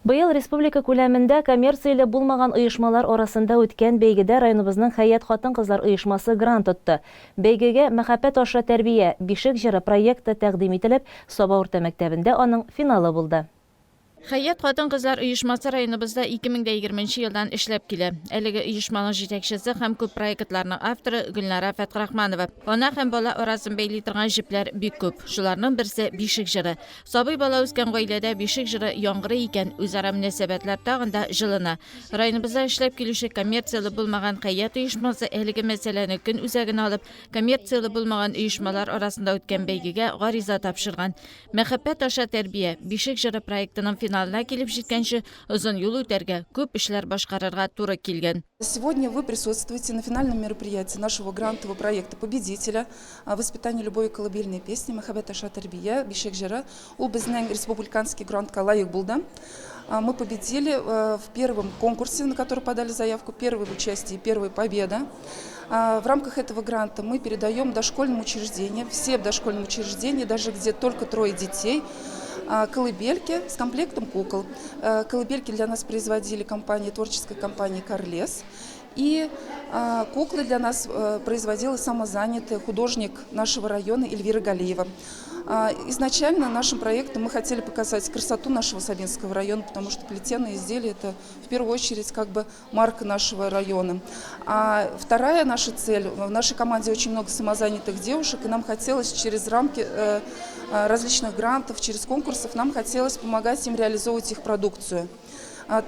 Быел республика күләмендә коммерцияле булмаган оешмалар арасында үткән бәйгедә районыбызның Хәят хатын-кызлар оешмасы грант тотты. Бәйгегә Мәхәббәт аша тәрбия бишек җыры проекты тәкъдим ителеп, Саба урта мәктәбендә аның финалы булды. Хәят хатын-кызлар оешмасы районыбызда 2020 елдан эшләп килә. Әлеге оешманың җитәкчесе һәм күп проектларның авторы Гөлнара Фәтхрахманова. Ана һәм бала арасын бәйли торган җепләр бик күп. Шуларның берсе бишек җыры. Сабый бала үскән гаиләдә бишек җыры яңгырый икән, үзара мөнәсәбәтләр тагын да җылына. Районыбызда эшләп килүче коммерцияле булмаган Хәят оешмасы әлеге мәсьәләне көн үзәгенә алып, коммерцияле булмаган оешмалар арасында үткән бәйгегә гариза тапшырган. Мәхәббәт аша тәрбия бишек җыры проектының финалына килеп җиткәнче озын юл үтәргә, күп эшләр башкарырга туры килгән. Сегодня вы присутствуете на финальном мероприятии нашего грантового проекта победителя «Воспитание любой колыбельной песни» Мәхәббәт аша тәрбия бишек җыры. Ул безнең республиканский грантка лайык булды. Мы победили в первом конкурсе, на который подали заявку, первое участие, первая победа. В рамках этого гранта мы передаем дошкольным учреждениям, все дошкольные учреждения, даже где только 3 детей, колыбельки с комплектом кукол. Колыбельки для нас производили творческая компания «Карлес». И куклы для нас производила самозанятый художник нашего района Эльвира Галиева. Изначально нашим проектом мы хотели показать красоту нашего Сабинского района, потому что плетеные изделия – это в первую очередь как бы марка нашего района. А вторая наша цель – в нашей команде очень много самозанятых девушек, и нам хотелось через рамки различных грантов, через конкурсов, нам хотелось помогать им реализовывать их продукцию.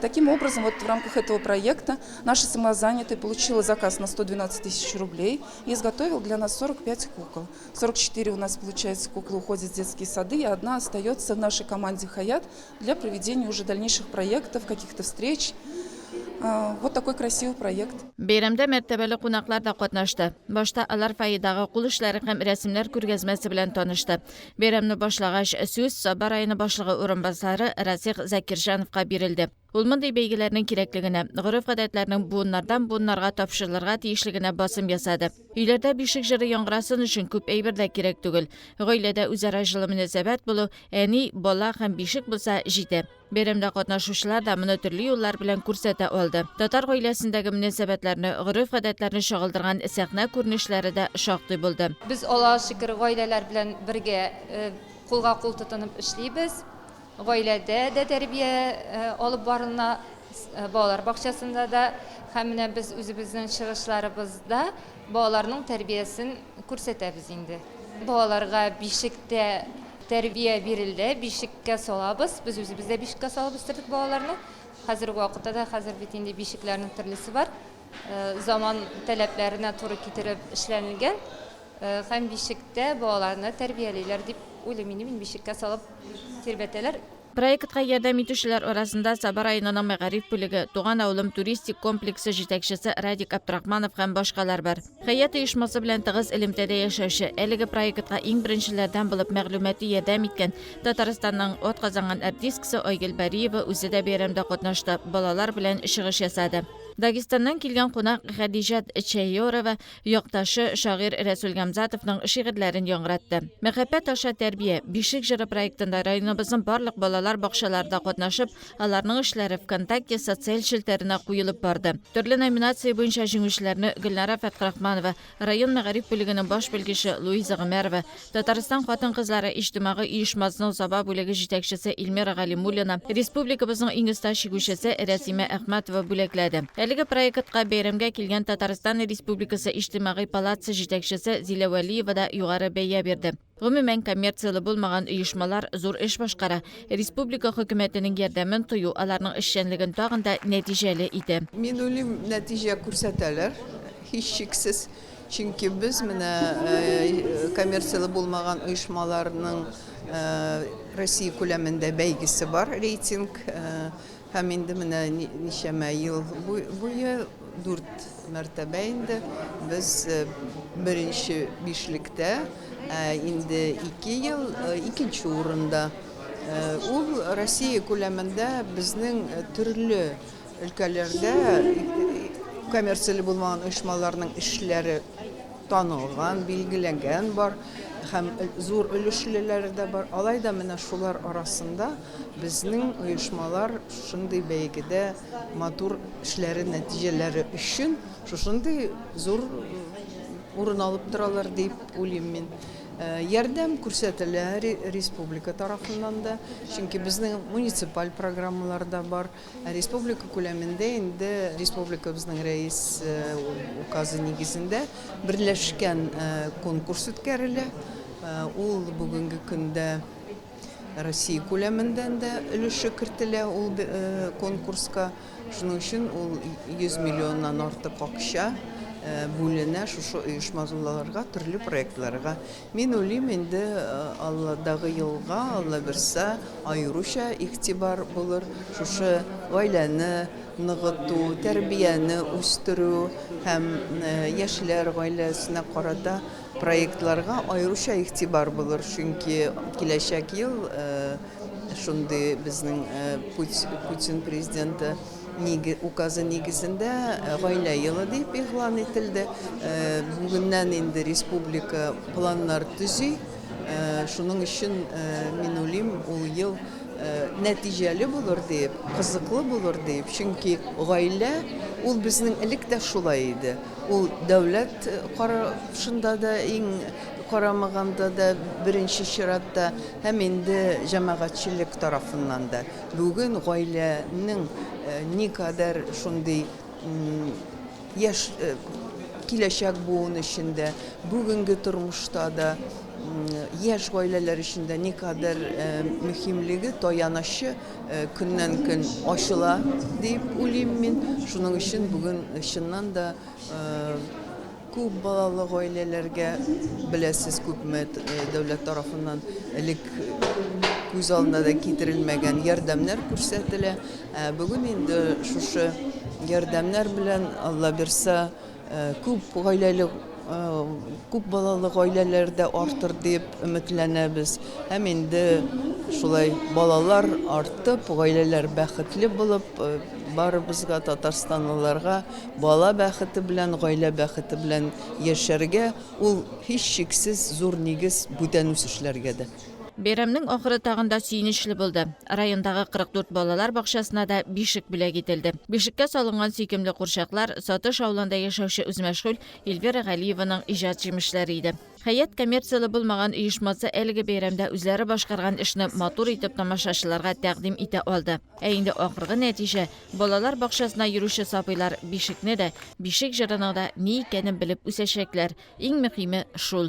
Таким образом, вот в рамках этого проекта наша самозанятая получила заказ на 112 тысяч рублей и изготовил для нас 45 кукол. 44 у нас, получается, куклы уходят в детские сады, и одна остается в нашей команде «Хаят» для проведения уже дальнейших проектов, каких-то встреч. Вот такой красивый проект. Бәйрәмдә мәртәбәле кунаклар да катнашты. Башта алар файдагы кул эшләре һәм рәсемнәр күргәзмәсе белән танышты. Бәйрәмне башлагач сүз Саба районы башлыгы урынбасары Расих Закирҗановка бирелде. Ул мондый бәйгеләрнең кирәклегенә, гореф-гадәтләрнең буыннардан буыннарга тапшырылырга тиешлегенә басым ясады. Өйләрдә бишек җыры яңгырасын өчен күп әйбер дә кирәк түгел. Гаиләдә үзара җылы мөнәсәбәт булу, әни, бала һәм бишек булса җитә. Бәйрәмдә катнашучылар да моны төрле юллар белән күрсәтә алды. Татар гаиләсендәге мөнәсәбәтләрне, гореф-гадәтләрне чагылдырган сәхнә күренешләре дә шактый булды. Без Аллаһка шөкер гаиләләр белән бергә кулга-кул тотынып эшлибез. Гаиләдә дә тәрбия алып барына, балалар бакчасында да, һәм менә без үзебезнең чыгышларыбызда балаларның тәрбиясен күрсәтәбез инде. Балаларга бишектә тәрбия бирелде, бишеккә салабыз, без үзебездә бишеккә салабыз тордык балаларны. Хәзерге вакытта да хәзер бит инде бишекләрнең төрлесе бар. Заман таләпләренә туры китереп эшләнелгән. Һәм бишектә балаларны тәрбиялиләр дип уйлыйм, мин бишеккә салып тирбәтәләр. Проектка ярдәм итүчеләр арасында Саба районының мәгариф бүлеге, Туган авылым туристик комплексы җитәкчесе Радик Абдрахманов һәм башкалар бар. Хәят оешмасы белән тыгыз элемтәдә яшәүче, әлеге проектка иң беренчеләрдән булып мәгълүмати ярдәм иткән Татарстанның атказанган артисткасы Айгөл Бариева үзе дә бәйрәмдә катнашты, балалар белән чыгыш ясады. Дагестаннан килгән кунак Хәдиҗат Чәйорова якташы шагыйрь Рәсүл Гамзатовның шигырьләрен яңгыратты. Мәхәббәт аша тәрбия бишек җыры проектында районыбызның барлык балалар бакчаларында катнашып, аларның эшләре ВКонтакте социаль челтәренә куелып барды. Төрле номинация буенча җиңүчеләрне Гөлнара Фәтхрахманова, район мәгариф бүлегенең баш белгече Луиза Гомәрова, Татарстан хатын-кызлары иҗтимагый оешмасының Саба бүлеге җитәкчесе Илмира Галимуллина, республикабызның иң оста шигүчесе Рәсимә Әхмәтова бүләкләде. Әлеге проектка бәйрәмгә килгән Татарстан Республикасы иҗтимагый палатасы җитәкчесе Зилә Вәлиева да югары бәя бирде. Гомумән коммерцияле булмаган оешмалар зур эш башкара. Республика хөкүмәтенең ярдәмен тою аларның эшчәнлеген тагын да нәтиҗәле итә. Мин уйлыйм, нәтиҗә күрсәтәләр. Һичшиксез. Чөнки без менә коммерцияле булмаган оешмаларның Россия күләмендә бәйгесе бар, рейтинг. Һәм инде менә ничәмә ел буе 4 мәртәбә инде без беренче бишлектә, инде 2 ел икенче урында. Ул Россия күләмендә безнең төрле өлкәләрдә коммерцияле булмаган оешмаларның эшләре танылган, билгеләнгән бар. һәм зур өлешлеләре дә бар. Алай да менә шулар арасында безнең оешмалар шундый бәйгедә матур эшләре нәтиҗәләре өчен шушындый зур урын алып торалар дип уйлыйм мин. Ярдәм күрсәтелә республика тарафыннан да, чөнки безнең муниципаль программалар да бар. Республика күләмендә инде республикабызның рәис указы нигезендә берләшкән конкурс үткәрелә. Ул бүгенге көндә Россия күләмендән дә өлеше кертелә ул конкурска. Шуның өчен ул 100 миллионнан артык акча бүленә шушы оешмаларга, төрле проектларга. Мин уйлыйм инде алладагы елга, Алла берсә, аеруча игътибар булыр шушы гаиләне ныгыту, тәрбияне үстерү һәм яшьләр гаиләсенә карата проектларга аеруча игътибар булыр. Чөнки киләчәк ел шундый безнең Путин президенты указы нигезендә гаилә елы дип игълан ителде. Бүгеннән инде республика планнар төзи. Шуның өчен мин уйлыйм, ул ел нәтиҗәле булыр дип, кызыклы булыр дип. Чөнки гаилә ул безнең элек тә шулай иде. Ул дәүләт карашында да иң карамаганда да беренче чиратта һәм инде җәмәгатьчелек тарафыннан да. Бүген гаиләнең никадәр шундый яшь киләчәк буын эчендә, бүгенге тормышта да яшь гаиләләр эчендә никадәр мөһимлеге, таянычы көннән-көн ачыла дип уйлыйм мин. Шуның өчен бүген чыннан да күп балалы гаиләләргә беләсез күпме дәүләт тарафыннан элек күз алдына да китерелмәгән ярдәмнәр күрсәтелә. Бүген инде шушы ярдәмнәр белән Алла берсә күп балалы гаиләләр дә артыр дип өметләнәбез. Һәм инде шулай балалар артып, гаиләләр бәхетле булып, барыбызга Татарстанлыларга бала бәхете белән, гаилә бәхете белән яшәргә ул һичшиксез зур нигез бүтән үсешләргә дә. Бәйрәмнең ахыры тагында сөйнешле булды. Райондагы 44 балалар бакчасына да бишек бүләк ителде. Бишеккә салынган сөйкемле курчаклар Сатыш авылында яшәүче үзмәшгуль Эльвира Галиеваның иҗат җимешләре иде. Хәят коммерцияле булмаган оешмасы әлеге бәйрәмдә үзләре башкарган эшне матур итеп тамашачыларга тәкъдим итә алды. Ә инде ахыргы нәтиҗә балалар бакчасына йөрүче сапыйлар бишекне дә, бишек җырының да ни икәнен белеп үсәчәкләр. Иң мөһиме шул.